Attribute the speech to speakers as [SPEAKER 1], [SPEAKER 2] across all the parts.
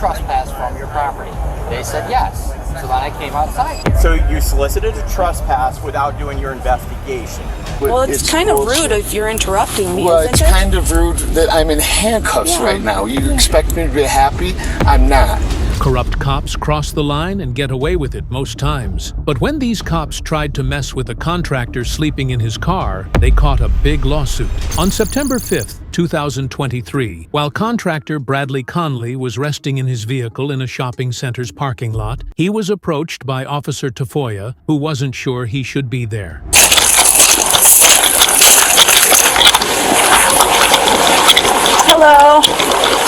[SPEAKER 1] trespass from your property? They said yes. So then I came outside.
[SPEAKER 2] So you solicited a trespass without doing your investigation.
[SPEAKER 3] Well, it's kind of rude if you're interrupting me,
[SPEAKER 4] Well,
[SPEAKER 3] isn't
[SPEAKER 4] it's
[SPEAKER 3] it?
[SPEAKER 4] kind of rude that I'm in handcuffs right now. You expect me to be happy? I'm not.
[SPEAKER 5] Corrupt cops cross the line and get away with it most times. But when these cops tried to mess with a contractor sleeping in his car, they caught a big lawsuit. On September 5th, 2023, while contractor Bradley Conley was resting in his vehicle in a shopping center's parking lot, he was approached by Officer Tafoya, who wasn't sure he should be there.
[SPEAKER 3] Hello.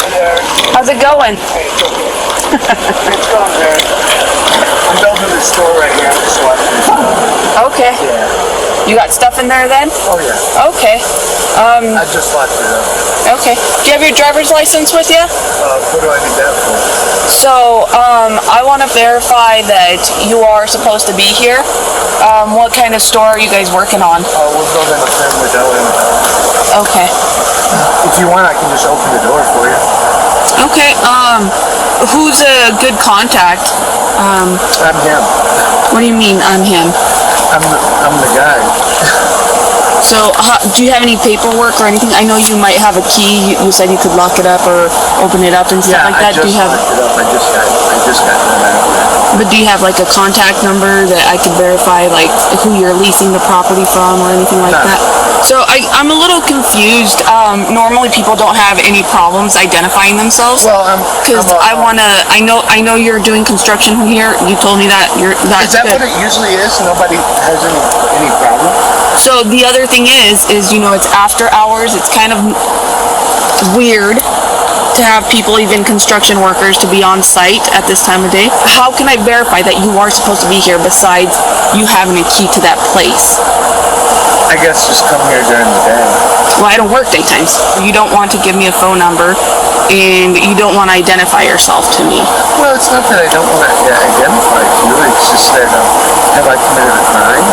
[SPEAKER 6] Hey there.
[SPEAKER 3] How's it going?
[SPEAKER 6] Hey, it's okay. It's going there. I'm building a store right here. I'm just watching.
[SPEAKER 3] Okay.
[SPEAKER 6] Yeah.
[SPEAKER 3] You got stuff in there then?
[SPEAKER 6] Oh, yeah.
[SPEAKER 3] Okay.
[SPEAKER 6] I just locked it up.
[SPEAKER 3] Okay. Do you have your driver's license with you?
[SPEAKER 6] What do I need that for?
[SPEAKER 3] So, I want to verify that you are supposed to be here. What kind of store are you guys working on?
[SPEAKER 6] We're building a family deli.
[SPEAKER 3] Okay.
[SPEAKER 6] If you want, I can just open the door for you.
[SPEAKER 3] Okay. Who's a good contact?
[SPEAKER 6] I'm him.
[SPEAKER 3] What do you mean, I'm him?
[SPEAKER 6] I'm the guy.
[SPEAKER 3] So, do you have any paperwork or anything? I know you might have a key. You said you could lock it up or open it up and stuff like that.
[SPEAKER 6] I just
[SPEAKER 3] Do you have?
[SPEAKER 6] locked it up. I just got it out.
[SPEAKER 3] But do you have like a contact number that I could verify, like who you're leasing the property from or anything like that? So I'm a little confused. Normally people don't have any problems identifying themselves.
[SPEAKER 6] Well,
[SPEAKER 3] because I know you're doing construction here. You told me that that's
[SPEAKER 6] Is that
[SPEAKER 3] good.
[SPEAKER 6] what it usually is? Nobody has any problem?
[SPEAKER 3] So the other thing is it's after hours. It's kind of weird to have people, even construction workers, to be on site at this time of day. How can I verify that you are supposed to be here besides you having a key to that place?
[SPEAKER 6] I guess just come here during the day.
[SPEAKER 3] Well, I don't work daytimes. You don't want to give me a phone number and you don't want to identify yourself to me.
[SPEAKER 6] Well, it's not that I don't want to identify you. It's just that have I committed a crime?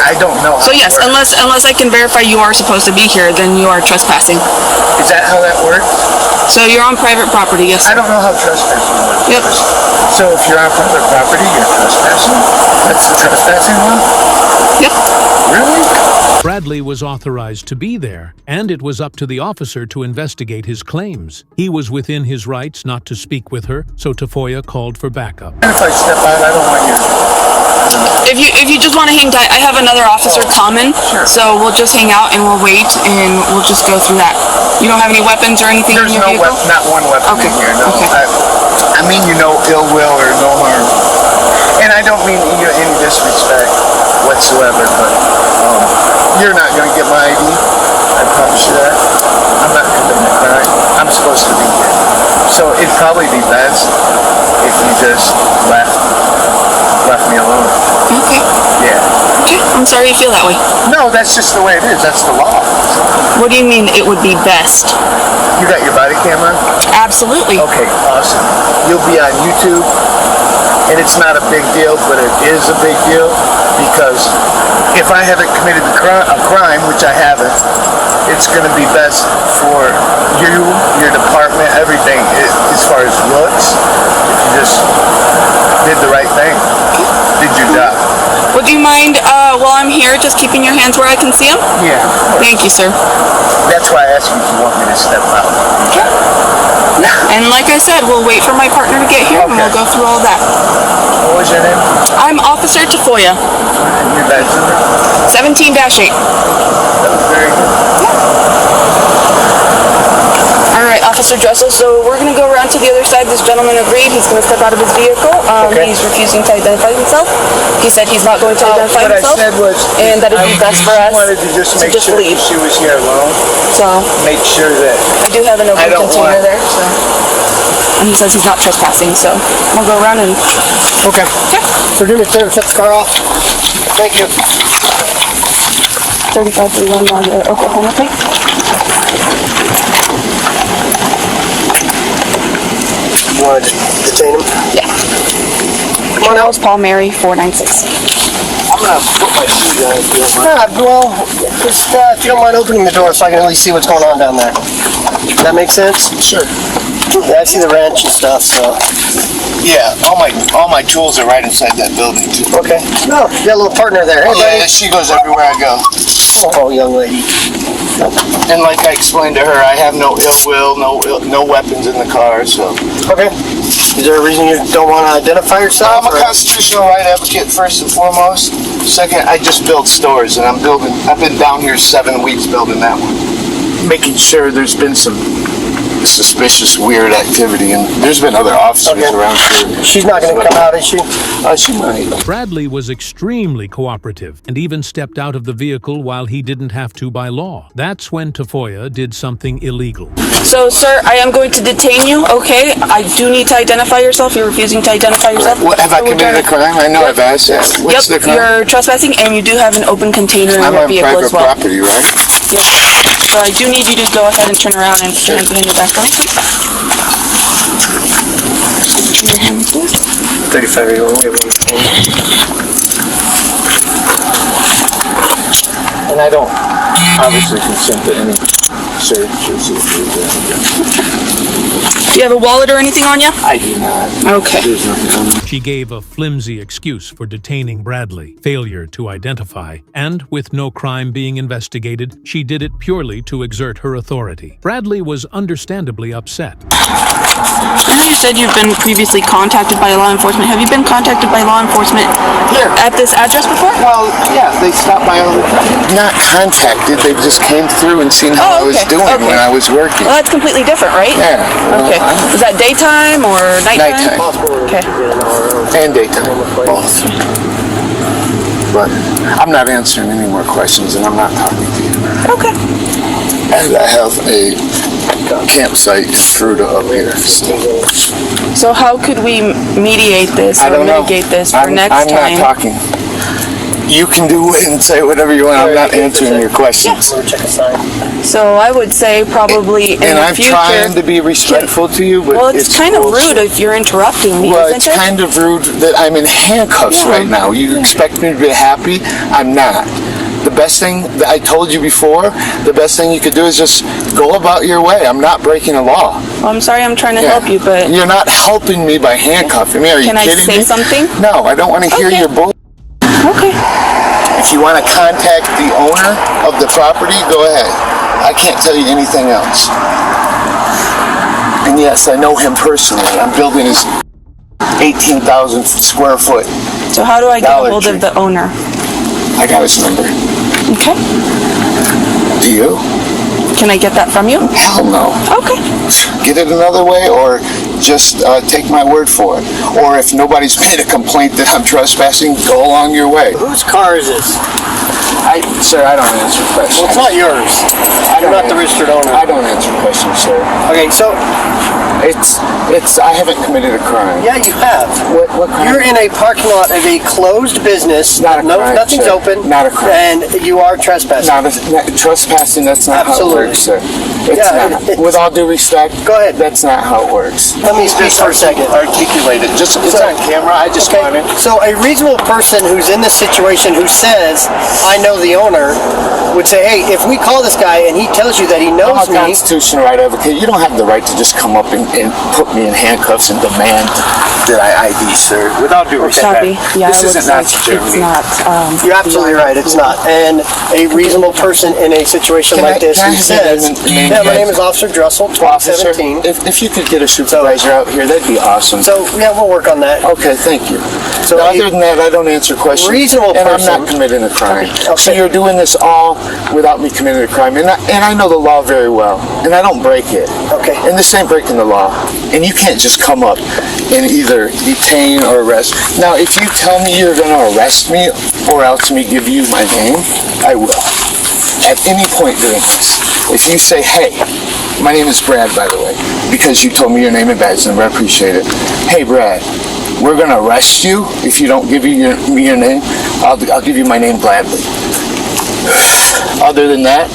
[SPEAKER 6] I don't know.
[SPEAKER 3] So yes, unless I can verify you are supposed to be here, then you are trespassing.
[SPEAKER 6] Is that how that works?
[SPEAKER 3] So you're on private property, yes, sir.
[SPEAKER 6] I don't know how trespassing works.
[SPEAKER 3] Yep.
[SPEAKER 6] So if you're on private property, you're trespassing? That's the trespassing law?
[SPEAKER 3] Yep.
[SPEAKER 6] Really?
[SPEAKER 5] Bradley was authorized to be there, and it was up to the officer to investigate his claims. He was within his rights not to speak with her, so Tafoya called for backup.
[SPEAKER 6] And if I step out, I don't want you to...
[SPEAKER 3] If you just want to hang tight, I have another officer coming, so we'll just hang out and we'll wait and we'll just go through that. You don't have any weapons or anything in your vehicle?
[SPEAKER 6] There's not one weapon
[SPEAKER 3] Okay.
[SPEAKER 6] in here, no.
[SPEAKER 3] Okay.
[SPEAKER 6] I mean ill will or no harm. And I don't mean any disrespect whatsoever, but you're not going to get my ID. I promise you that. I'm not committing a crime. I'm supposed to be here. So it'd probably be best if you just left me alone.
[SPEAKER 3] Okay.
[SPEAKER 6] Yeah.
[SPEAKER 3] Okay. I'm sorry you feel that way.
[SPEAKER 6] No, that's just the way it is. That's the law.
[SPEAKER 3] What do you mean it would be best?
[SPEAKER 6] You got your body camera?
[SPEAKER 3] Absolutely.
[SPEAKER 6] Okay, awesome. You'll be on YouTube, and it's not a big deal, but it is a big deal because if I haven't committed a crime, which I haven't, it's going to be best for you, your department, everything, as far as looks, if you just did the right thing, did your job.
[SPEAKER 3] Would you mind, while I'm here, just keeping your hands where I can see them?
[SPEAKER 6] Yeah.
[SPEAKER 3] Thank you, sir.
[SPEAKER 6] That's why I asked you if you want me to step out.
[SPEAKER 3] Okay. And like I said, we'll wait for my partner to get here and we'll go through all that.
[SPEAKER 6] What was your name?
[SPEAKER 3] I'm Officer Tafoya.
[SPEAKER 6] And your badge number?
[SPEAKER 3] 17-8.
[SPEAKER 6] That was very good.
[SPEAKER 3] All right, Officer Dressel, so we're going to go around to the other side. This gentleman agreed. He's going to step out of his vehicle.
[SPEAKER 6] Okay.
[SPEAKER 3] He's refusing to identify himself. He said he's not going to identify
[SPEAKER 6] what
[SPEAKER 3] himself.
[SPEAKER 6] I said was,
[SPEAKER 3] and that it'd be best for us
[SPEAKER 6] wanted to just make sure
[SPEAKER 3] leave.
[SPEAKER 6] she was here alone.
[SPEAKER 3] So
[SPEAKER 6] Make sure that
[SPEAKER 3] I do have an open container there. So. And he says he's not trespassing, so we'll go around and...
[SPEAKER 6] Okay. So do me a favor, shut the car off. Thank you.
[SPEAKER 3] 3531 on the Oklahoma plate.
[SPEAKER 6] You want to detain him?
[SPEAKER 3] Yeah. Come on, that was Paul Mary 496.
[SPEAKER 6] I'm going to put my shoes on if you don't mind. Well, just if you don't mind opening the door so I can at least see what's going on down there.
[SPEAKER 7] Does that make sense?
[SPEAKER 6] Sure.
[SPEAKER 7] Yeah, I see the wrench and stuff, so.
[SPEAKER 6] Yeah, all my tools are right inside that building too.
[SPEAKER 7] Okay. No, you got a little partner there. Hey,
[SPEAKER 6] Oh yeah, she goes everywhere I go.
[SPEAKER 7] buddy. Oh, young lady.
[SPEAKER 6] And like I explained to her, I have no ill will, no weapons in the car, so.
[SPEAKER 7] Okay. Is there a reason you don't want to identify yourself?
[SPEAKER 6] I'm a constitutional right advocate first and foremost. Second, I just build stores, and I've been down here 7 weeks building that one. Making sure there's been some suspicious, weird activity, and there's been other officers around here.
[SPEAKER 7] She's not going to come out, is she?
[SPEAKER 6] She might.
[SPEAKER 5] Bradley was extremely cooperative and even stepped out of the vehicle while he didn't have to by law. That's when Tafoya did something illegal.
[SPEAKER 3] So, sir, I am going to detain you, okay? I do need to identify yourself. You're refusing to identify yourself.
[SPEAKER 6] What, have I committed a crime? I know I've asked that. What's the crime?
[SPEAKER 3] You're trespassing, and you do have an open container in
[SPEAKER 6] I'm
[SPEAKER 3] your
[SPEAKER 6] on
[SPEAKER 3] vehicle
[SPEAKER 6] private
[SPEAKER 3] as well.
[SPEAKER 6] property, right?
[SPEAKER 3] Yes. So I do need you to go ahead and turn around and put your hands behind your back. Your hands, please.
[SPEAKER 7] 35-year-old woman.
[SPEAKER 6] And I don't obviously consent to any search or seizure.
[SPEAKER 3] Do you have a wallet or anything on you?
[SPEAKER 6] I do not.
[SPEAKER 3] Okay.
[SPEAKER 6] There's nothing on me.
[SPEAKER 5] She gave a flimsy excuse for detaining Bradley, failure to identify, and with no crime being investigated, she did it purely to exert her authority. Bradley was understandably upset.
[SPEAKER 3] I know you said you've been previously contacted by law enforcement. Have you been contacted by law enforcement
[SPEAKER 6] Here.
[SPEAKER 3] at this address before?
[SPEAKER 6] Well, yeah, they stopped by all the time. Not contacted, they just came through and seen how I was doing when I was working.
[SPEAKER 3] Well, that's completely different, right?
[SPEAKER 6] Yeah. Well,
[SPEAKER 3] Okay. Is that daytime or nighttime?
[SPEAKER 6] Nighttime.
[SPEAKER 3] Okay.
[SPEAKER 6] And daytime, both. But I'm not answering any more questions, and I'm not talking to you.
[SPEAKER 3] Okay.
[SPEAKER 6] And I have a campsite through to up here.
[SPEAKER 3] So how could we mediate this
[SPEAKER 6] I
[SPEAKER 3] or
[SPEAKER 6] don't know.
[SPEAKER 3] mitigate this for next
[SPEAKER 6] I'm
[SPEAKER 3] time?
[SPEAKER 6] not talking. You can do it and say whatever you want. I'm not answering your questions.
[SPEAKER 7] Check a sign.
[SPEAKER 3] So I would say probably in
[SPEAKER 6] And
[SPEAKER 3] the
[SPEAKER 6] I'm
[SPEAKER 3] future.
[SPEAKER 6] trying to be respectful to you, but
[SPEAKER 3] Well, it's kind of
[SPEAKER 6] bullshit.
[SPEAKER 3] rude if you're interrupting me,
[SPEAKER 6] Well,
[SPEAKER 3] isn't
[SPEAKER 6] it's
[SPEAKER 3] it?
[SPEAKER 6] kind of rude that I'm in handcuffs right now. You expect me to be happy? I'm not. The best thing that I told you before, the best thing you could do is just go about your way. I'm not breaking a law.
[SPEAKER 3] Well, I'm sorry, I'm trying to help you, but
[SPEAKER 6] You're not helping me by handcuffing me. Are you
[SPEAKER 3] can I
[SPEAKER 6] kidding
[SPEAKER 3] say
[SPEAKER 6] me?
[SPEAKER 3] something?
[SPEAKER 6] No, I don't want to hear
[SPEAKER 3] Okay.
[SPEAKER 6] your bull.
[SPEAKER 3] Okay.
[SPEAKER 6] If you want to contact the owner of the property, go ahead. I can't tell you anything else. And yes, I know him personally. I'm building his 18,000 square foot.
[SPEAKER 3] So how do I get a
[SPEAKER 6] Dollar
[SPEAKER 3] hold
[SPEAKER 6] Tree.
[SPEAKER 3] of the owner?
[SPEAKER 6] I got his number.
[SPEAKER 3] Okay.
[SPEAKER 6] Do you?
[SPEAKER 3] Can I get that from you?
[SPEAKER 6] Hell no.
[SPEAKER 3] Okay.
[SPEAKER 6] Get it another way, or just take my word for it. Or if nobody's made a complaint that I'm trespassing, go along your way.
[SPEAKER 7] Whose car is this?
[SPEAKER 6] Sir, I don't answer questions.
[SPEAKER 7] Well, it's not yours. You're not the registered owner.
[SPEAKER 6] I don't answer questions, sir.
[SPEAKER 7] Okay, so
[SPEAKER 6] I haven't committed a crime.
[SPEAKER 7] yeah, you have.
[SPEAKER 6] What crime?
[SPEAKER 7] You're in a parking lot of a closed business.
[SPEAKER 6] Not a crime,
[SPEAKER 7] Nothing's
[SPEAKER 6] sir.
[SPEAKER 7] open.
[SPEAKER 6] Not a crime.
[SPEAKER 7] And you are trespassing.
[SPEAKER 6] Trespassing, that's not
[SPEAKER 7] Absolutely.
[SPEAKER 6] how it works, sir. It's
[SPEAKER 7] Yeah,
[SPEAKER 6] not.
[SPEAKER 7] it's-
[SPEAKER 6] With all due respect,
[SPEAKER 7] Go ahead.
[SPEAKER 6] that's not how it works.
[SPEAKER 7] Let me speak for a second.
[SPEAKER 6] Articulate it. Just, it's on camera, I just want it.
[SPEAKER 7] So a reasonable person who's in this situation who says, I know the owner, would say, hey, if we call this guy and he tells you that he
[SPEAKER 6] I'm
[SPEAKER 7] knows
[SPEAKER 6] a
[SPEAKER 7] me,
[SPEAKER 6] constitutional right advocate. You don't have the right to just come up and put me in handcuffs and demand that I ID, sir. With all due respect,
[SPEAKER 3] Sorry. Yeah,
[SPEAKER 6] this
[SPEAKER 3] it
[SPEAKER 6] isn't
[SPEAKER 3] looks
[SPEAKER 6] Nazi
[SPEAKER 3] like
[SPEAKER 6] Germany.
[SPEAKER 3] it's not.
[SPEAKER 7] you're absolutely right, it's not. And a reasonable person in a situation
[SPEAKER 6] Can
[SPEAKER 7] like
[SPEAKER 6] I-
[SPEAKER 7] this
[SPEAKER 6] can I
[SPEAKER 7] who
[SPEAKER 6] have
[SPEAKER 7] says,
[SPEAKER 6] your name,
[SPEAKER 7] yeah, my
[SPEAKER 6] please?
[SPEAKER 7] name is Officer Drussel,
[SPEAKER 6] Officer,
[SPEAKER 7] 2017.
[SPEAKER 6] if you could get a supervisor out here, that'd be awesome.
[SPEAKER 7] So, yeah, we'll work on that.
[SPEAKER 6] Okay, thank you.
[SPEAKER 7] So
[SPEAKER 6] Now,
[SPEAKER 7] a
[SPEAKER 6] other than that, I don't answer questions.
[SPEAKER 7] reasonable
[SPEAKER 6] and
[SPEAKER 7] person-
[SPEAKER 6] I'm not committing a crime.
[SPEAKER 7] Okay.
[SPEAKER 6] So you're doing this all without me committing a crime, and I know the law very well, and I don't break it.
[SPEAKER 7] Okay.
[SPEAKER 6] And this ain't breaking the law, and you can't just come up and either detain or arrest. Now, if you tell me you're going to arrest me or else me give you my name, I will. At any point during this, if you say, hey, my name is Brad, by the way, because you told me your name and badge number, I appreciate it. Hey, Brad, we're going to arrest you if you don't give me your name. I'll give you my name gladly. Other than that,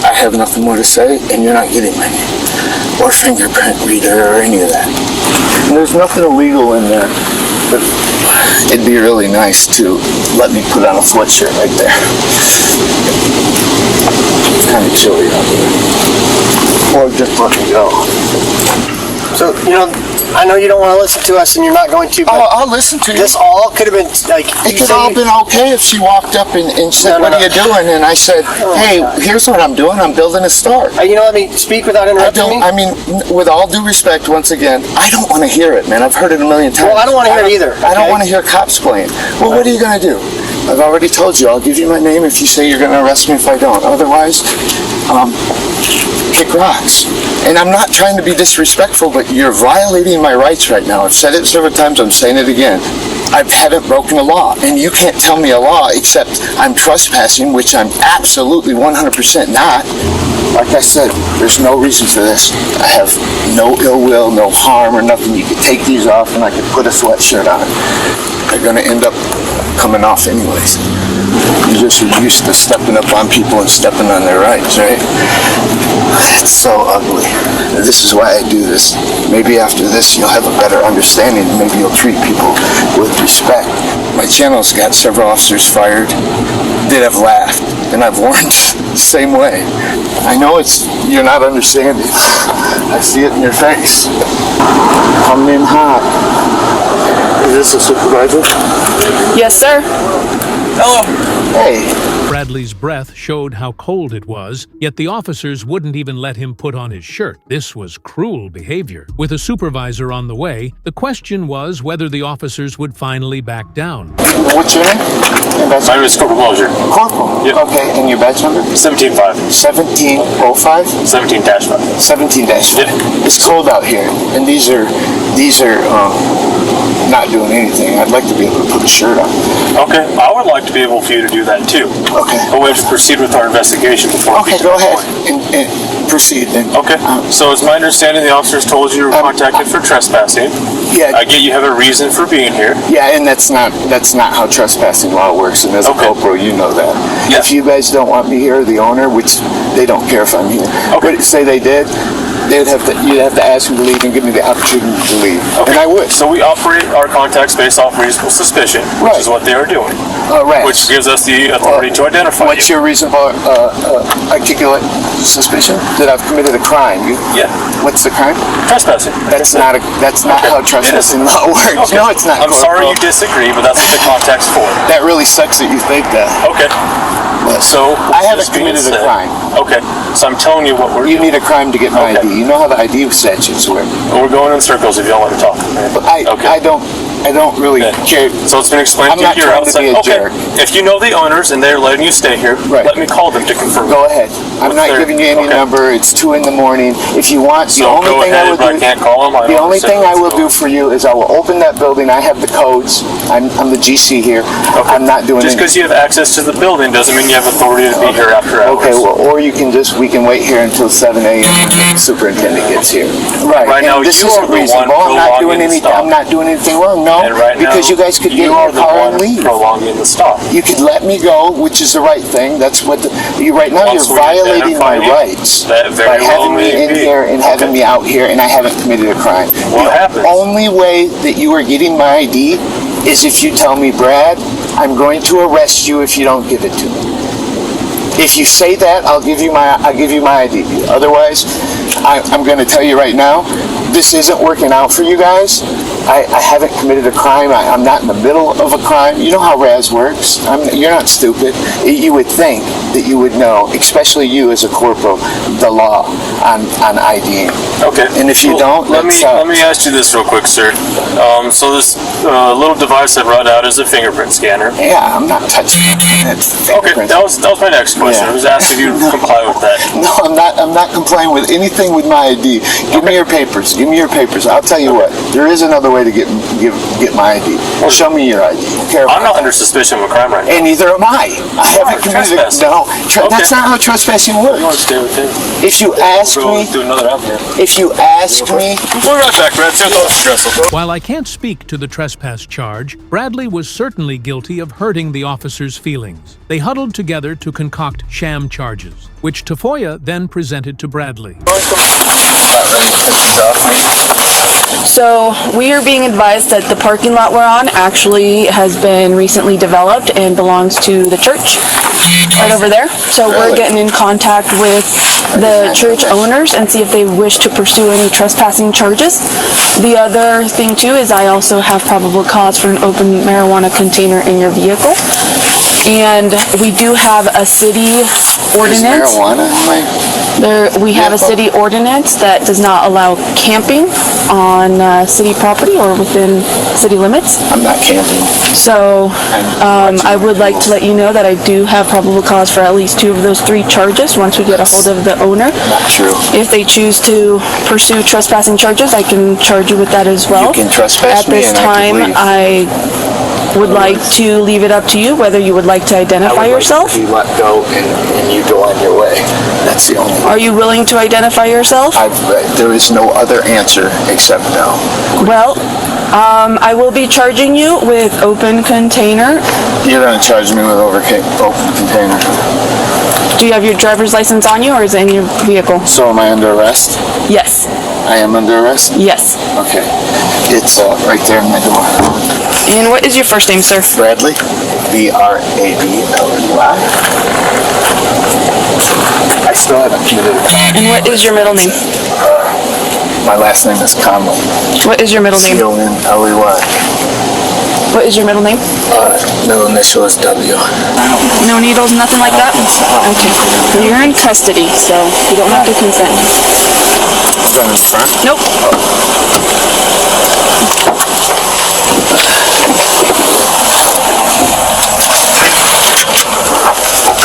[SPEAKER 6] I have nothing more to say, and you're not getting my name or fingerprint reader or any of that. And there's nothing illegal in there, but it'd be really nice to let me put on a sweatshirt right there. It's kind of chilly out there. or just let me go.
[SPEAKER 7] So, I know you don't want to listen to us, and you're not going to, but
[SPEAKER 6] I'll listen to you.
[SPEAKER 7] this all could have been, like...
[SPEAKER 6] It could all been okay if she walked up and said, what are you doing? And I said, hey, here's what I'm doing. I'm building a store.
[SPEAKER 7] Let me speak without interrupting me?
[SPEAKER 6] I mean, with all due respect, once again, I don't want to hear it, man. I've heard it a million times.
[SPEAKER 7] Well, I don't want to hear it either.
[SPEAKER 6] I don't want to hear cops playing. Well, what are you going to do? I've already told you. I'll give you my name if you say you're going to arrest me if I don't. Otherwise, kick rocks. And I'm not trying to be disrespectful, but you're violating my rights right now. I've said it several times. I'm saying it again. I haven't broken a law, and you can't tell me a law except I'm trespassing, which I'm absolutely 100% not. Like I said, there's no reason for this. I have no ill will, no harm or nothing. You could take these off and I could put a sweatshirt on. They're going to end up coming off anyways. You're just used to stepping up on people and stepping on their rights, right? It's so ugly. This is why I do this. Maybe after this you'll have a better understanding. Maybe you'll treat people with respect. My channel's got several officers fired that have laughed, and I've warned the same way. I know you're not understanding. I see it in your face. Coming in hot. Is this a supervisor?
[SPEAKER 3] Yes, sir.
[SPEAKER 7] Hello.
[SPEAKER 6] Hey.
[SPEAKER 5] Bradley's breath showed how cold it was, yet the officers wouldn't even let him put on his shirt. This was cruel behavior. With a supervisor on the way, the question was whether the officers would finally back down.
[SPEAKER 6] What's your name?
[SPEAKER 8] My name is Corporal Welger.
[SPEAKER 6] Corporal?
[SPEAKER 8] Yep.
[SPEAKER 6] Okay, and your badge number?
[SPEAKER 8] 17-5.
[SPEAKER 6] 1705?
[SPEAKER 8] 17-5.
[SPEAKER 6] 17 dash.
[SPEAKER 8] Yeah.
[SPEAKER 6] It's cold out here, and these are not doing anything. I'd like to be able to put a shirt on.
[SPEAKER 8] Okay, I would like to be able for you to do that too.
[SPEAKER 6] Okay.
[SPEAKER 8] But we have to proceed with our investigation before.
[SPEAKER 6] Okay, go ahead and proceed then.
[SPEAKER 8] Okay. So it's my understanding the officers told you were contacted for trespassing.
[SPEAKER 6] Yeah.
[SPEAKER 8] I get you have a reason for being here.
[SPEAKER 6] Yeah, and that's not how trespassing law works. And as a corporal, you know that.
[SPEAKER 8] Yeah.
[SPEAKER 6] If you guys don't want me here, the owner, which they don't care if I'm here.
[SPEAKER 8] Okay.
[SPEAKER 6] But say they did. You'd have to ask me to leave and give me the opportunity to leave, and I would.
[SPEAKER 8] So we operate our contacts based off reasonable suspicion, which is what they are doing.
[SPEAKER 6] Right.
[SPEAKER 8] Which gives us the authority to identify
[SPEAKER 6] What's your reasonable articulate suspicion that I've committed a crime?
[SPEAKER 8] Yeah.
[SPEAKER 6] What's the crime?
[SPEAKER 8] Trespassing.
[SPEAKER 6] That's not how trespassing law works.
[SPEAKER 8] Okay.
[SPEAKER 6] No, it's not.
[SPEAKER 8] I'm sorry you disagree, but that's what the contact's for.
[SPEAKER 6] That really sucks that you think that.
[SPEAKER 8] Okay. So
[SPEAKER 6] I haven't committed a crime.
[SPEAKER 8] Okay. So I'm telling you what we're
[SPEAKER 6] You
[SPEAKER 8] doing.
[SPEAKER 6] need a crime to get my ID. You know how the ID statutes work.
[SPEAKER 8] We're going in circles if you don't want to talk.
[SPEAKER 6] I don't really care.
[SPEAKER 8] So it's been explained
[SPEAKER 6] I'm
[SPEAKER 8] to
[SPEAKER 6] not
[SPEAKER 8] you.
[SPEAKER 6] trying to be a jerk.
[SPEAKER 8] If you know the owners and they're letting you stay here, let me call them to confirm.
[SPEAKER 6] Go ahead. I'm not giving you any number. It's 2 a.m. If you want, the only
[SPEAKER 8] go
[SPEAKER 6] thing
[SPEAKER 8] ahead,
[SPEAKER 6] I will
[SPEAKER 8] but
[SPEAKER 6] do.
[SPEAKER 8] I can't call them.
[SPEAKER 6] The only thing I will do for you is I will open that building. I have the codes. I'm the GC here. I'm not doing
[SPEAKER 8] Just because you have access to the building doesn't mean you have authority to be here after hours.
[SPEAKER 6] Okay, well, or we can wait here until 7 a.m. until the superintendent gets here.
[SPEAKER 8] Right now,
[SPEAKER 6] this
[SPEAKER 8] you
[SPEAKER 6] isn't
[SPEAKER 8] are the
[SPEAKER 6] reasonable.
[SPEAKER 8] one
[SPEAKER 6] I'm not doing anything wrong. No,
[SPEAKER 8] And right
[SPEAKER 6] because
[SPEAKER 8] now,
[SPEAKER 6] you guys could get in
[SPEAKER 8] you are
[SPEAKER 6] your
[SPEAKER 8] the
[SPEAKER 6] car
[SPEAKER 8] one
[SPEAKER 6] and leave.
[SPEAKER 8] prolonging the stop.
[SPEAKER 6] You could let me go, which is the right thing. That's what right now
[SPEAKER 8] Once
[SPEAKER 6] you're
[SPEAKER 8] we
[SPEAKER 6] violating my
[SPEAKER 8] identify you,
[SPEAKER 6] rights
[SPEAKER 8] that very
[SPEAKER 6] by
[SPEAKER 8] well
[SPEAKER 6] having me
[SPEAKER 8] may
[SPEAKER 6] in
[SPEAKER 8] be.
[SPEAKER 6] here and having me out here, and I haven't committed a crime.
[SPEAKER 8] What happens?
[SPEAKER 6] The only way that you are getting my ID is if you tell me, Brad, I'm going to arrest you if you don't give it to me. If you say that, I'll give you my ID. Otherwise, I'm going to tell you right now, this isn't working out for you guys. I haven't committed a crime. I'm not in the middle of a crime. You know how Raz works. You're not stupid. You would think that you would know, especially you as a corporal, the law on IDing.
[SPEAKER 8] Okay.
[SPEAKER 6] And if you don't,
[SPEAKER 8] let me ask you this real quick, sir. So this little device I brought out is a fingerprint scanner.
[SPEAKER 6] Yeah, I'm not touching it.
[SPEAKER 8] Okay, that was my next question.
[SPEAKER 6] Yeah.
[SPEAKER 8] I was asking if you comply with that.
[SPEAKER 6] No, I'm not complying with anything with my ID. Give me your papers. Give me your papers. I'll tell you what. There is another way to get my ID. Well, show me your ID.
[SPEAKER 8] I'm not under suspicion of a crime right now.
[SPEAKER 6] And neither am I. I haven't committed it. No, that's not how trespassing works.
[SPEAKER 8] You want to stay with him?
[SPEAKER 6] If you ask me,
[SPEAKER 8] Do another out there.
[SPEAKER 6] if you ask me,
[SPEAKER 8] We'll be right back, Brad. See what the dress will go.
[SPEAKER 5] While I can't speak to the trespass charge, Bradley was certainly guilty of hurting the officers' feelings. They huddled together to concoct sham charges, which Tafoya then presented to Bradley.
[SPEAKER 3] So we are being advised that the parking lot we're on actually has been recently developed and belongs to the church right over there. So we're getting in contact with the church owners and see if they wish to pursue any trespassing charges. The other thing too is I also have probable cause for an open marijuana container in your vehicle. And we do have a city ordinance.
[SPEAKER 4] Marijuana?
[SPEAKER 3] We have a city ordinance that does not allow camping on city property or within city limits.
[SPEAKER 4] I'm not camping.
[SPEAKER 3] So I would like to let you know that I do have probable cause for at least 2 of those 3 charges once we get a hold of the owner.
[SPEAKER 4] Not true.
[SPEAKER 3] If they choose to pursue trespassing charges, I can charge you with that as well.
[SPEAKER 4] You can trespass
[SPEAKER 3] At this
[SPEAKER 4] me and
[SPEAKER 3] time,
[SPEAKER 4] I
[SPEAKER 3] I would like to leave it up to you whether you would like to identify yourself.
[SPEAKER 4] You let go and you go on your way. That's the only.
[SPEAKER 3] Are you willing to identify yourself?
[SPEAKER 4] There is no other answer except no.
[SPEAKER 3] Well, I will be charging you with open container.
[SPEAKER 4] You're going to charge me with open container.
[SPEAKER 3] Do you have your driver's license on you or is it in your vehicle?
[SPEAKER 4] So am I under arrest?
[SPEAKER 3] Yes.
[SPEAKER 4] I am under arrest?
[SPEAKER 3] Yes.
[SPEAKER 4] Okay. It's right there in my door.
[SPEAKER 3] And what is your first name, sir?
[SPEAKER 4] Bradley. Bradley. I still haven't committed a crime.
[SPEAKER 3] And what is your middle name?
[SPEAKER 4] My last name is Conley.
[SPEAKER 3] What is your middle name?
[SPEAKER 4] C-O-N-L-E-Y.
[SPEAKER 3] What is your middle name?
[SPEAKER 4] Middle initial is W.
[SPEAKER 3] No needles, nothing like that? Okay. Well, you're in custody, so you don't have to consent.
[SPEAKER 4] Going in front?
[SPEAKER 3] Nope.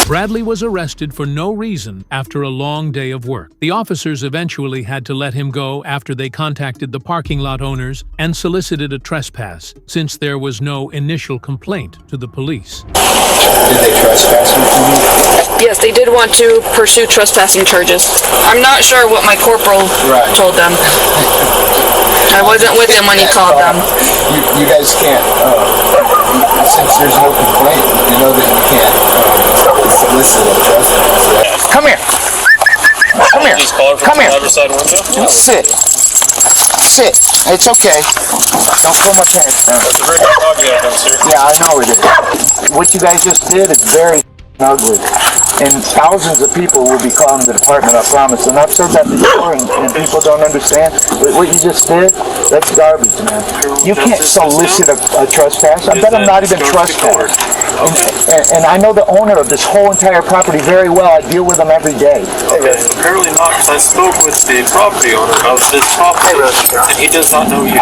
[SPEAKER 5] Bradley was arrested for no reason after a long day of work. The officers eventually had to let him go after they contacted the parking lot owners and solicited a trespass, since there was no initial complaint to the police.
[SPEAKER 4] Did they trespass with me?
[SPEAKER 3] Yes, they did want to pursue trespassing charges. I'm not sure what my corporal told them. I wasn't with him when he called them.
[SPEAKER 4] You guys can't, since there's no complaint, you know that you can't solicit a trespass. Come here. Come here.
[SPEAKER 8] Just call her from
[SPEAKER 4] Come
[SPEAKER 8] the
[SPEAKER 4] here.
[SPEAKER 8] driver's side window?
[SPEAKER 4] Sit. Sit. It's okay. Don't pull my pants down.
[SPEAKER 8] That's a very good dog you have there, sir.
[SPEAKER 6] Yeah, I know it is. What you guys just did is very ugly. And thousands of people will be calling the department, I promise. And I've said that before, and people don't understand. But what you just did, that's garbage, man. You can't solicit a trespass. I bet I'm not even trespassed. And I know the owner of this whole entire property very well. I deal with him every day.
[SPEAKER 8] Apparently not, because I spoke with the property owner of this property, and he does not know you.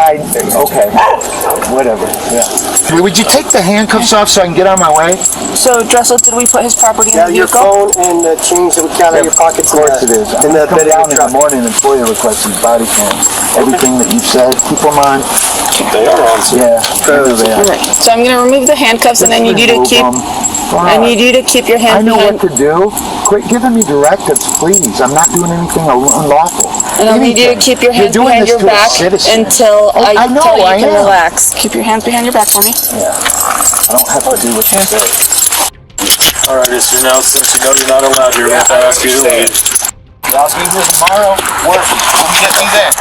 [SPEAKER 6] Okay. Whatever, yeah.
[SPEAKER 4] Would you take the handcuffs off so I can get on my way?
[SPEAKER 3] So, Dressel, did we put his property in the
[SPEAKER 7] Your
[SPEAKER 3] vehicle?
[SPEAKER 7] phone and the change that we count out of your pockets.
[SPEAKER 6] Of course it is.
[SPEAKER 7] In the
[SPEAKER 6] Come
[SPEAKER 7] bed
[SPEAKER 6] down
[SPEAKER 7] of
[SPEAKER 6] in
[SPEAKER 7] your
[SPEAKER 6] the
[SPEAKER 7] truck.
[SPEAKER 6] morning and FOIA request these body cams. Everything that you said, keep them on.
[SPEAKER 8] They are on, sir.
[SPEAKER 6] Yeah, sure they are.
[SPEAKER 3] Alright, so I'm gonna remove the handcuffs and I need you to keep your hands
[SPEAKER 6] I know
[SPEAKER 3] behind.
[SPEAKER 6] what to do. Quit giving me directives, please. I'm not doing anything unlawful.
[SPEAKER 3] And I'll need you to keep your hands
[SPEAKER 6] You're doing
[SPEAKER 3] behind
[SPEAKER 6] this
[SPEAKER 3] your
[SPEAKER 6] to a
[SPEAKER 3] back
[SPEAKER 6] citizen.
[SPEAKER 3] until I
[SPEAKER 6] know,
[SPEAKER 3] tell you
[SPEAKER 6] I
[SPEAKER 3] can
[SPEAKER 6] am.
[SPEAKER 3] relax. Keep your hands behind your back for me.
[SPEAKER 6] Yeah. I don't have to do what you say.
[SPEAKER 8] Alright, so now since you know you're not allowed here, we're going to ask you to leave.
[SPEAKER 6] Yeah, I'll be here tomorrow. Work. Come get me then.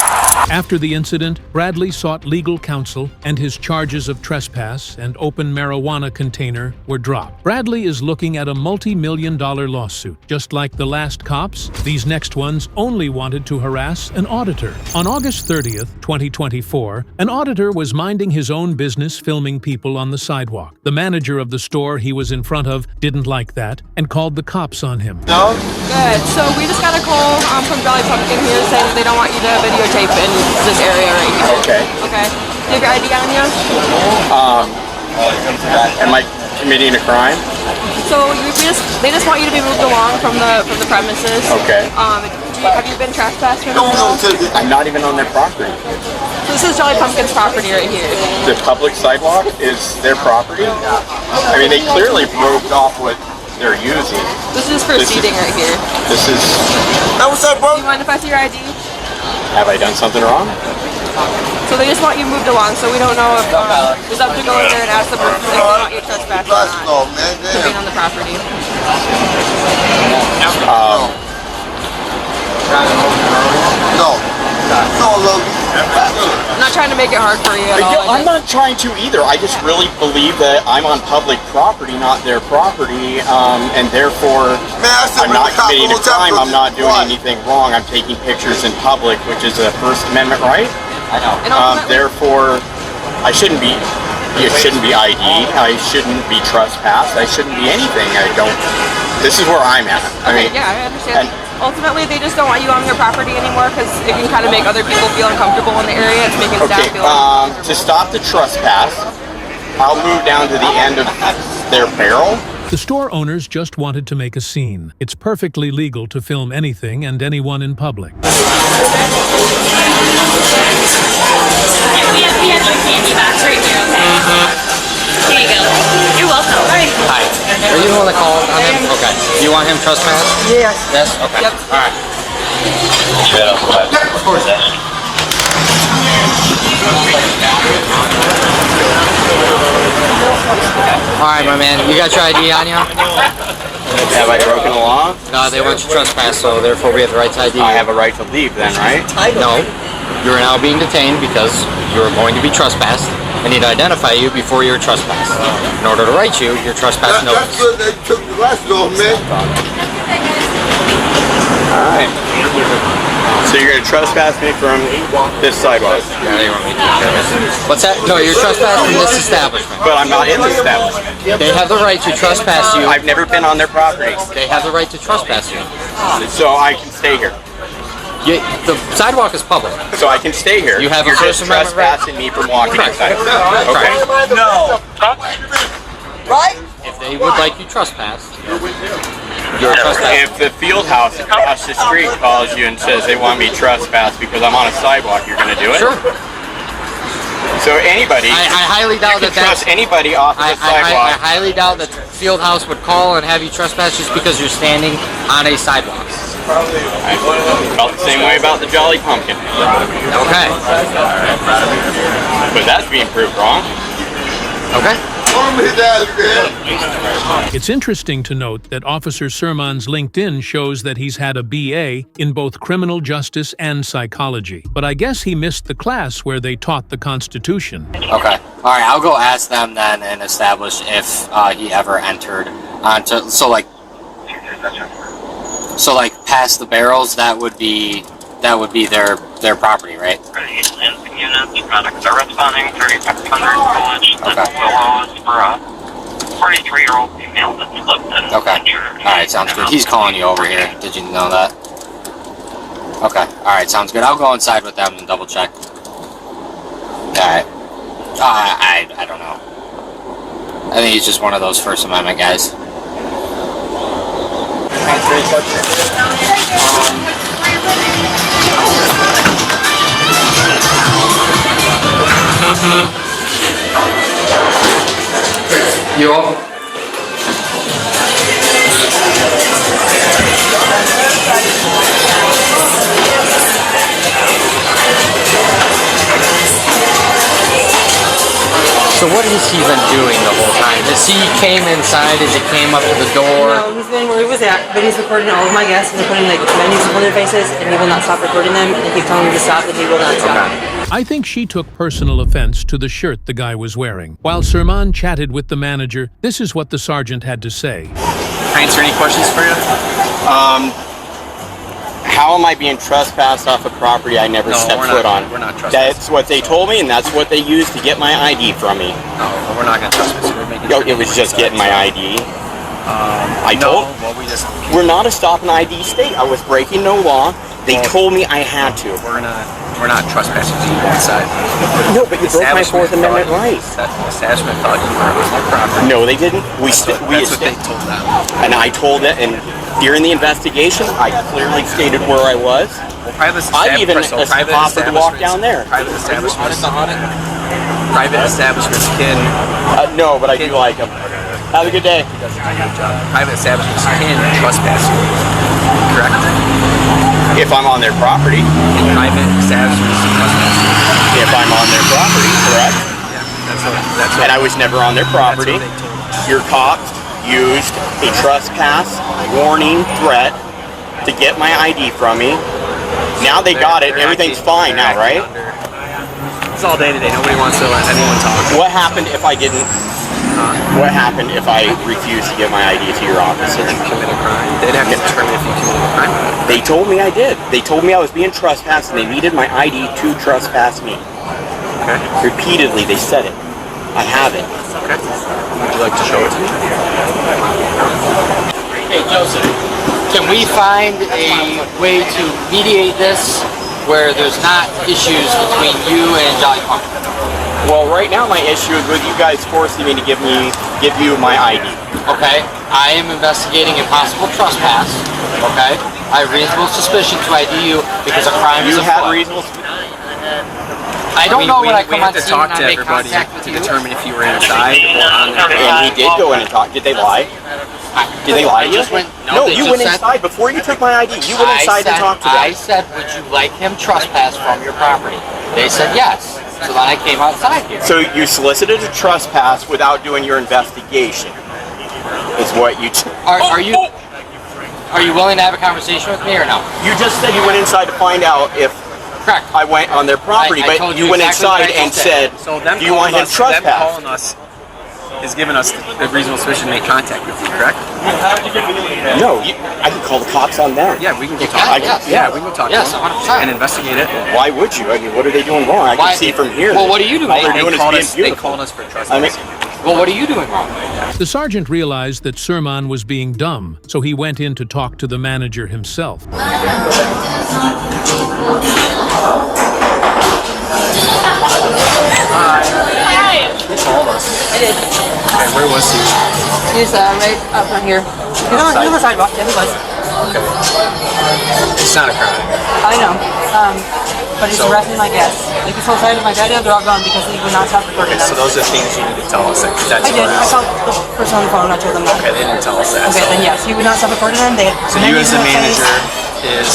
[SPEAKER 5] After the incident, Bradley sought legal counsel and his charges of trespass and open marijuana container were dropped. Bradley is looking at a multi-million-dollar lawsuit. Just like the last cops, these next ones only wanted to harass an auditor. On August 30th, 2024, an auditor was minding his own business filming people on the sidewalk. The manager of the store he was in front of didn't like that and called the cops on him.
[SPEAKER 9] Good. So we just got a call from Jolly Pumpkin here saying that they don't want you to videotape in this area right here.
[SPEAKER 2] Okay.
[SPEAKER 9] Okay. Do you have your ID on you?
[SPEAKER 2] Am I committing a crime?
[SPEAKER 9] So they just want you to be moved along from the premises.
[SPEAKER 2] Okay.
[SPEAKER 9] Have you been trespassed or anything?
[SPEAKER 2] I'm not even on their property.
[SPEAKER 9] So this is Jolly Pumpkin's property right here.
[SPEAKER 2] The public sidewalk is their property. I mean, they clearly broke off what they're using.
[SPEAKER 9] This is for seating right here.
[SPEAKER 2] This is.
[SPEAKER 9] Do you mind if I see your ID?
[SPEAKER 2] Have I done something wrong?
[SPEAKER 9] So they just want you moved along, so we don't know if it's up to go in there and ask them if they want you trespassed or not. To being on the property.
[SPEAKER 10] No.
[SPEAKER 9] I'm not trying to make it hard for you at all.
[SPEAKER 2] I'm not trying to either. I just really believe that I'm on public property, not their property, and therefore I'm not committing a crime. I'm not doing anything wrong. I'm taking pictures in public, which is a First Amendment right.
[SPEAKER 1] I know.
[SPEAKER 2] Therefore, I shouldn't be. You shouldn't be ID'd. I shouldn't be trespassed. I shouldn't be anything. I don't. This is where I'm at. I mean,
[SPEAKER 9] yeah, I understand. Ultimately, they just don't want you on their property anymore because it can kind of make other people feel uncomfortable in the area. It's making staff feel uncomfortable.
[SPEAKER 2] To stop the trespass, I'll move down to the end of their barrel.
[SPEAKER 5] The store owners just wanted to make a scene. It's perfectly legal to film anything and anyone in public.
[SPEAKER 10] We have your candy box right here, okay? Here you go. You're welcome.
[SPEAKER 1] Hi. Are you the one that called on him? Okay. Do you want him trespass?
[SPEAKER 7] Yes.
[SPEAKER 1] Yes? Okay.
[SPEAKER 9] Yep.
[SPEAKER 1] All right.
[SPEAKER 2] Of course.
[SPEAKER 1] All right, my man. You got your ID on you?
[SPEAKER 2] Have I broken the law?
[SPEAKER 1] No, they want you trespass, so therefore we have the right to ID.
[SPEAKER 2] I have a right to leave then, right?
[SPEAKER 1] No. You are now being detained because you are going to be trespassed. I need to identify you before you're trespassed. In order to write you your trespass notice.
[SPEAKER 6] That's good. They took the glasses off, man.
[SPEAKER 2] Alright. So you're gonna trespass me from this sidewalk?
[SPEAKER 1] Yeah, they want me to. What's that? No, you're trespassing from this establishment.
[SPEAKER 2] But I'm not in the establishment.
[SPEAKER 1] They have the right to trespass you.
[SPEAKER 2] I've never been on their property.
[SPEAKER 1] They have the right to trespass you.
[SPEAKER 2] So I can stay here.
[SPEAKER 1] The sidewalk is public.
[SPEAKER 2] So I can stay here.
[SPEAKER 1] You have
[SPEAKER 2] You're
[SPEAKER 1] a First
[SPEAKER 2] just
[SPEAKER 1] Amendment right.
[SPEAKER 2] trespassing me from walking
[SPEAKER 1] Correct.
[SPEAKER 2] inside. Okay.
[SPEAKER 6] No. Right?
[SPEAKER 1] If they would like you trespassed, you're trespassing.
[SPEAKER 2] If the field house across the street calls you and says they want me trespassed because I'm on a sidewalk, you're going to do it?
[SPEAKER 1] Sure.
[SPEAKER 2] So anybody,
[SPEAKER 1] I highly doubt
[SPEAKER 2] you
[SPEAKER 1] that
[SPEAKER 2] can trust anybody off of the
[SPEAKER 1] I
[SPEAKER 2] sidewalk.
[SPEAKER 1] highly doubt that field house would call and have you trespass just because you're standing on a sidewalk.
[SPEAKER 2] I felt the same way about the Jolly Pumpkin.
[SPEAKER 1] Okay.
[SPEAKER 2] But that's being proved wrong.
[SPEAKER 1] Okay.
[SPEAKER 5] It's interesting to note that Officer Sermon's LinkedIn shows that he's had a BA in both criminal justice and psychology. But I guess he missed the class where they taught the Constitution.
[SPEAKER 1] Okay. All right, I'll go ask them then and establish if he ever entered onto, so like past the barrels, that would be their property, right?
[SPEAKER 11] Units, products are responding 3500 college. That's Willows for a 43-year-old female that slipped and injured.
[SPEAKER 1] Alright, sounds good. He's calling you over here. Did you know that? Okay. Alright, sounds good. I'll go inside with them and double check. Alright. I don't know. I think he's just one of those First Amendment guys. You all? So what has he been doing the whole time? As he came inside, as he came up to the door?
[SPEAKER 12] No, he's been where he was at, but he's recording all of my guests. He's putting like menus on their faces, and he will not stop recording them. And if you tell him to stop, then he will not stop.
[SPEAKER 5] I think she took personal offense to the shirt the guy was wearing. While Sermon chatted with the manager, this is what the sergeant had to say.
[SPEAKER 2] Can I answer any questions for you? How am I being trespassed off a property I never stepped foot on?
[SPEAKER 1] We're not trespassing.
[SPEAKER 2] That's what they told me, and that's what they used to get my ID from me.
[SPEAKER 1] No, we're not going to trespass. We're making
[SPEAKER 2] Yo, it was just getting my ID. We're not a stop and ID state. I was breaking no law. They told me I had to.
[SPEAKER 1] We're not trespassing. You go inside.
[SPEAKER 2] No, but you broke my Fourth Amendment rights.
[SPEAKER 1] The establishment thought you were on their property.
[SPEAKER 2] No, they didn't.
[SPEAKER 1] That's what they told them.
[SPEAKER 2] And I told it, and during the investigation, I clearly stated where I was. I even offered to walk down there.
[SPEAKER 1] Private establishments. Private establishments can.
[SPEAKER 2] No, but I do like them. Have a good day.
[SPEAKER 1] Private establishments can trespass you. Correct?
[SPEAKER 2] If I'm on their property.
[SPEAKER 1] Private establishments can trespass you.
[SPEAKER 2] If I'm on their property, correct?
[SPEAKER 1] Yeah, that's what.
[SPEAKER 2] And I was never on their property. Your cops used a trespass warning threat to get my ID from me. Now they got it. Everything's fine now, right?
[SPEAKER 13] It's all day today. Nobody wants to let anyone talk.
[SPEAKER 2] What happened if I didn't? What happened if I refused to give my ID to your officer?
[SPEAKER 13] Did you commit a crime? They'd have to determine if you committed a crime.
[SPEAKER 2] They told me I did. They told me I was being trespassed, and they needed my ID to trespass me.
[SPEAKER 13] Okay.
[SPEAKER 2] Repeatedly, they said it. I have it.
[SPEAKER 13] Okay. Would you like to show it to me?
[SPEAKER 14] Hey, Joseph, can we find a way to mediate this where there's not issues between you and Jolly Pumpkin?
[SPEAKER 2] Well, right now my issue is with you guys forcing me to give you my ID.
[SPEAKER 14] Okay, I am investigating a possible trespass. Okay, I have reasonable suspicion to ID you because a crime is afoot.
[SPEAKER 2] You have reasonable.
[SPEAKER 14] I don't know when I come on
[SPEAKER 13] to
[SPEAKER 14] scene
[SPEAKER 13] talk
[SPEAKER 14] and
[SPEAKER 13] to
[SPEAKER 14] I make
[SPEAKER 13] everybody
[SPEAKER 14] contact with
[SPEAKER 13] to
[SPEAKER 14] you.
[SPEAKER 13] determine if you were inside or on the
[SPEAKER 2] And he did go in and talk. Did they lie? Did they lie to you? No, you went inside before you took my ID. You went inside to talk to them.
[SPEAKER 14] I said, would you like him trespass from your property? They said yes. So then I came outside here.
[SPEAKER 2] So you solicited a trespass without doing your investigation. Is what you.
[SPEAKER 14] Are you willing to have a conversation with me or no?
[SPEAKER 2] You just said you went inside to find out if.
[SPEAKER 14] Correct.
[SPEAKER 2] I went on their property,
[SPEAKER 14] I
[SPEAKER 2] but
[SPEAKER 14] told
[SPEAKER 2] you
[SPEAKER 14] you
[SPEAKER 2] went
[SPEAKER 14] exactly
[SPEAKER 2] inside
[SPEAKER 14] what I
[SPEAKER 2] and
[SPEAKER 14] just
[SPEAKER 2] said,
[SPEAKER 13] So them
[SPEAKER 2] "Do you want him
[SPEAKER 13] them
[SPEAKER 2] trespassed?"
[SPEAKER 13] calling us is giving us the reasonable suspicion to make contact with you, correct?
[SPEAKER 2] No, I can call the cops on them.
[SPEAKER 13] Yeah, we can go talk.
[SPEAKER 14] Yes.
[SPEAKER 13] We can go talk
[SPEAKER 14] Yes,
[SPEAKER 13] to them
[SPEAKER 14] 100%.
[SPEAKER 13] and investigate it.
[SPEAKER 2] Why would you? I mean, what are they doing wrong? I can see from here.
[SPEAKER 14] Well, what are you doing
[SPEAKER 2] All they're
[SPEAKER 14] wrong?
[SPEAKER 2] doing is being
[SPEAKER 13] They
[SPEAKER 2] beautiful.
[SPEAKER 13] called us for trespassing.
[SPEAKER 2] I mean,
[SPEAKER 14] Well, what are you doing wrong?
[SPEAKER 5] The sergeant realized that Surman was being dumb, so he went in to talk to the manager himself.
[SPEAKER 13] He called us.
[SPEAKER 12] I did.
[SPEAKER 13] Okay, where was he?
[SPEAKER 12] He's right up on here. He's on the sidewalk. Yeah, he was.
[SPEAKER 13] Okay. It's not a crime.
[SPEAKER 12] I know. But he's harassing my guests. Like his whole side of my patio, they're all gone because he would not stop recording
[SPEAKER 13] Okay, so
[SPEAKER 12] them.
[SPEAKER 13] those are things you need to tell us. That's
[SPEAKER 12] I did. I
[SPEAKER 13] harassment.
[SPEAKER 12] called the person on the phone. I told them that.
[SPEAKER 13] Okay, they didn't tell us that.
[SPEAKER 12] Okay, then yes, he would not stop recording them. They
[SPEAKER 13] So you as the manager is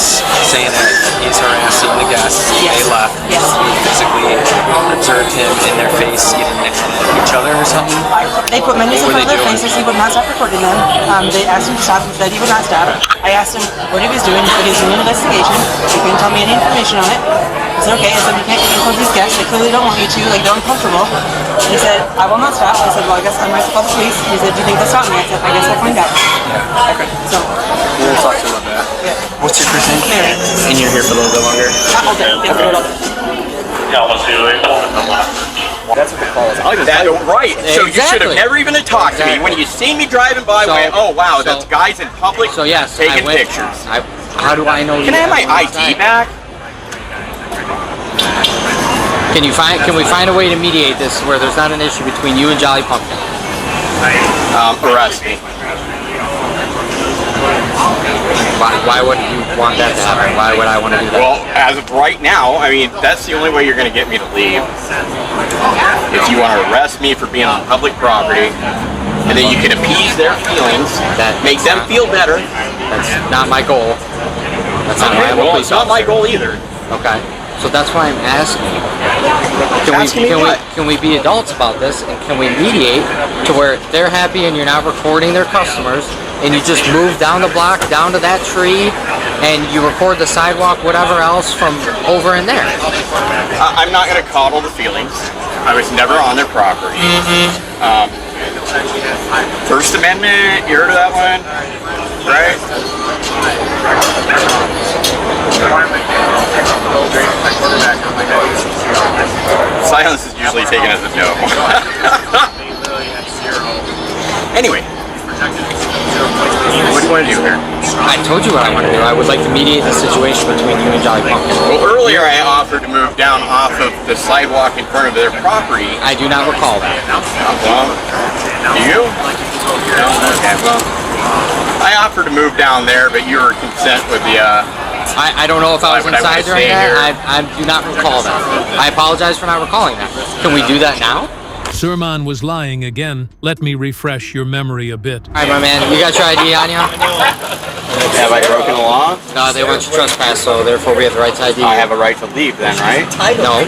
[SPEAKER 13] saying that he's harassing the guests.
[SPEAKER 12] Yes.
[SPEAKER 13] They left.
[SPEAKER 12] Yes.
[SPEAKER 13] You physically observed him in their face getting next to each other or something.
[SPEAKER 12] They put menus in
[SPEAKER 13] What were
[SPEAKER 12] front of
[SPEAKER 13] they
[SPEAKER 12] their
[SPEAKER 13] doing?
[SPEAKER 12] faces. He would not stop recording them. They asked him to stop. He said he would not stop. I asked him what he was doing. He said he was doing an investigation. He couldn't tell me any information on it. I said, okay. I said, you can't get in front of these guests. They clearly don't want you to. Like, they're uncomfortable. He said, I will not stop. I said, well, I guess I might have to call the police. He said, do you think they'll stop me? I said, I guess I'll find out.
[SPEAKER 13] Yeah. Okay.
[SPEAKER 12] So,
[SPEAKER 13] We're gonna talk to him about that.
[SPEAKER 12] yeah.
[SPEAKER 13] What's your first name?
[SPEAKER 12] Mary.
[SPEAKER 13] And you're here for a little bit longer.
[SPEAKER 12] Okay. Yeah,
[SPEAKER 13] Okay. That's what the call is.
[SPEAKER 2] right. So you should have
[SPEAKER 14] Exactly.
[SPEAKER 2] never even talked to me. When you see me driving by,
[SPEAKER 14] So-
[SPEAKER 2] went, oh wow,
[SPEAKER 14] so-
[SPEAKER 2] that's guys in public
[SPEAKER 14] So yes,
[SPEAKER 2] taking
[SPEAKER 14] I went,
[SPEAKER 2] pictures.
[SPEAKER 14] How do I know?
[SPEAKER 2] Can I have my ID back?
[SPEAKER 14] Can we find a way to mediate this where there's not an issue between you and Jolly Pumpkin?
[SPEAKER 2] Arrest me.
[SPEAKER 14] Why would you want that to happen? Why would I want to do that?
[SPEAKER 2] Well, as of right now, I mean, that's the only way you're going to get me to leave. If you want to arrest me for being on public property, and then you can appease their feelings, make them feel better.
[SPEAKER 14] That's not my goal. That's not
[SPEAKER 2] Okay,
[SPEAKER 14] my
[SPEAKER 2] well, it's not my goal either.
[SPEAKER 14] Okay. So that's why I'm asking.
[SPEAKER 2] Asking me what?
[SPEAKER 14] Can we be adults about this and can we mediate to where they're happy and you're not recording their customers and you just move down the block down to that tree and you record the sidewalk, whatever else from over in there?
[SPEAKER 2] I'm not going to coddle the feelings. I was never on their property. First Amendment, you heard of that one? Right? Silence is usually taken as a no. Anyway, what do you want to do here?
[SPEAKER 14] I told you what I want to do. I would like to mediate the situation between you and Jolly Pumpkin.
[SPEAKER 2] Well, earlier I offered to move down off of the sidewalk in front of their property.
[SPEAKER 14] I do not recall that.
[SPEAKER 2] Well, do you? No? Okay, well, I offered to move down there, but you were consent with the,
[SPEAKER 14] I don't know if I was
[SPEAKER 2] Why would I
[SPEAKER 14] inside
[SPEAKER 2] wanna
[SPEAKER 14] during
[SPEAKER 2] stay
[SPEAKER 14] that.
[SPEAKER 2] here?
[SPEAKER 14] I do not recall that. I apologize for not recalling that. Can we do that now?
[SPEAKER 5] Surman was lying again. Let me refresh your memory a bit.
[SPEAKER 14] All right, my man. You got your ID on you?
[SPEAKER 2] have I broken the law?
[SPEAKER 14] No, they want you trespass, so therefore we have the right to ID.
[SPEAKER 2] I have a right to leave then, right?
[SPEAKER 14] No.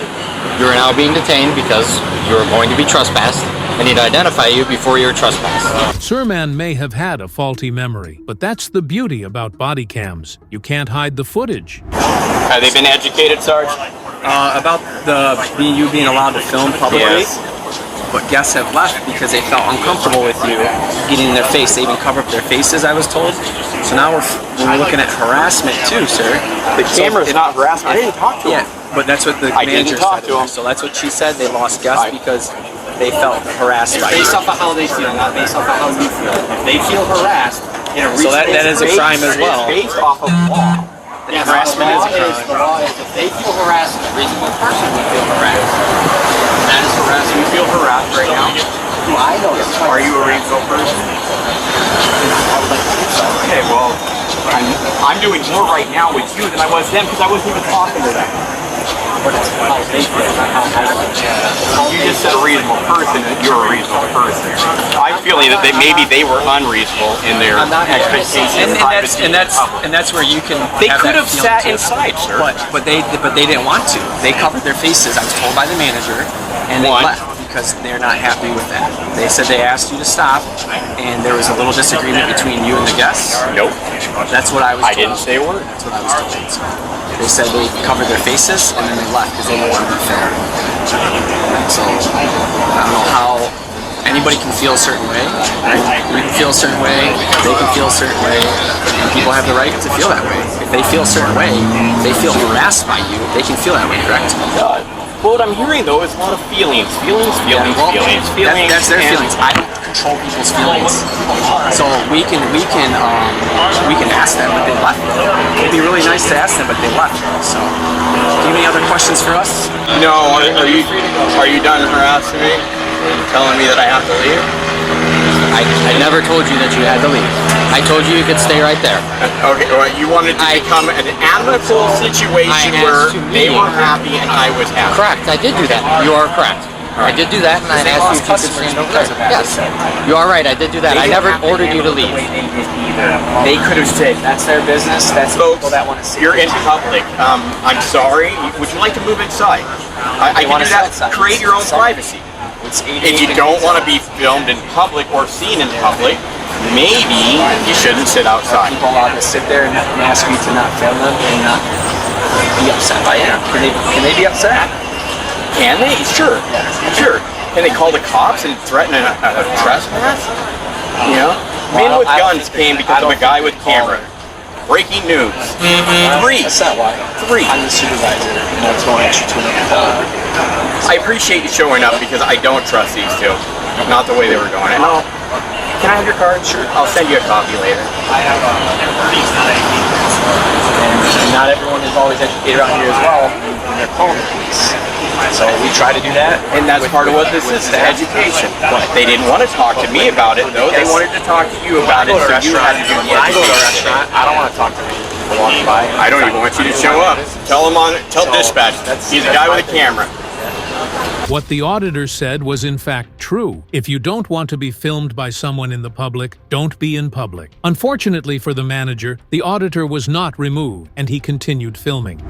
[SPEAKER 14] You are now being detained because you are going to be trespassed. I need to identify you before you're trespassed.
[SPEAKER 5] Surman may have had a faulty memory, but that's the beauty about body cams. You can't hide the footage.
[SPEAKER 2] Have they been educated, Sarge?
[SPEAKER 13] About you being allowed to film publicly.
[SPEAKER 2] Yes.
[SPEAKER 13] But guests have left because they felt uncomfortable with you getting in their face. They even cover up their faces, I was told. So now we're looking at harassment too, sir.
[SPEAKER 2] The camera's not harassment. I didn't talk to him.
[SPEAKER 13] Yeah, but that's what the
[SPEAKER 2] I
[SPEAKER 13] manager
[SPEAKER 2] didn't talk
[SPEAKER 13] said.
[SPEAKER 2] to him.
[SPEAKER 13] So that's what she said. They lost guests because they felt harassed by you.
[SPEAKER 2] Based off of how they feel, not based off of how you feel. If they feel harassed in a
[SPEAKER 13] So that is a crime as well.
[SPEAKER 2] It's based off of law.
[SPEAKER 7] Yes,
[SPEAKER 13] harassment
[SPEAKER 7] the law
[SPEAKER 13] is a crime.
[SPEAKER 7] The law is if they feel harassed, a reasonable person would feel harassed. That is harassment.
[SPEAKER 2] You feel harassed right now?
[SPEAKER 7] I know this.
[SPEAKER 2] Are you a reasonable person? Okay, well, I'm doing more right now with you than I was then because I wasn't even talking to them. You just said a reasonable person, and you're a reasonable person. I'm feeling that maybe they were unreasonable in their expectations.
[SPEAKER 13] And that's where you can.
[SPEAKER 2] They could
[SPEAKER 13] that
[SPEAKER 2] have
[SPEAKER 13] feeling
[SPEAKER 2] sat
[SPEAKER 13] too.
[SPEAKER 2] inside, sir.
[SPEAKER 13] But they didn't want to. They covered their faces. I was told by the manager, and they left because they're not happy with that. They said they asked you to stop, and there was a little disagreement between you and the guests.
[SPEAKER 2] Nope.
[SPEAKER 13] That's what I was told.
[SPEAKER 2] I didn't say a word.
[SPEAKER 13] That's what I was told. So they said they covered their faces, and then they left because they didn't want to be filmed. So I don't know how anybody can feel a certain way. Right? You can feel a certain way. They can feel a certain way. And people have the right to feel that way. If they feel a certain way, they feel harassed by you. They can feel that way, correct?
[SPEAKER 2] Well, what I'm hearing though is a lot of feelings.
[SPEAKER 13] That's their feelings. I don't control people's feelings. So we can ask them, but they left. It'd be really nice to ask them, but they left. So, do you have any other questions for us?
[SPEAKER 2] No. Are you done harassing me? Telling me that I have to leave?
[SPEAKER 14] I never told you that you had to leave. I told you you could stay right there.
[SPEAKER 2] Okay, well, you wanted to become an amicable situation where they were happy and I was happy.
[SPEAKER 14] Correct, I did do that. You are correct. I did do that, and I asked you if you could stand over there. Yes, you are right. I did do that. I never ordered you to leave.
[SPEAKER 13] They could have said that's their business. That's the people that want to see.
[SPEAKER 2] You're in public. I'm sorry. Would you like to move inside? I can do that. Create your own privacy. If you don't want to be filmed in public or seen in public, maybe you shouldn't sit outside.
[SPEAKER 13] People allowed to sit there and ask you to not film them and not be upset by it. Can they be upset?
[SPEAKER 2] Can they? Sure. Sure. Can they call the cops and threaten a trespass? You know? Men with guns came because of a guy with camera. Breaking news. 3.
[SPEAKER 13] That's not why.
[SPEAKER 2] 3.
[SPEAKER 13] I'm the supervisor, and I was going extra 2.5
[SPEAKER 2] I appreciate you showing up because I don't trust these two. Not the way they were going.
[SPEAKER 13] No. Can I have your card? Sure.
[SPEAKER 2] I'll send you a copy later.
[SPEAKER 13] And not everyone is always educated around here as well in their calling the police. So we try to do that.
[SPEAKER 2] And that's part of what this is, the education. They didn't want to talk to me about it, though. They wanted to talk to you about it, so you had to do the education.
[SPEAKER 13] When I go to a restaurant, I don't want to talk to people walking by.
[SPEAKER 2] I don't even want you to show up. Tell dispatch. He's a guy with a camera.
[SPEAKER 5] What the auditor said was in fact true. If you don't want to be filmed by someone in the public, don't be in public. Unfortunately for the manager, the auditor was not removed, and he continued filming.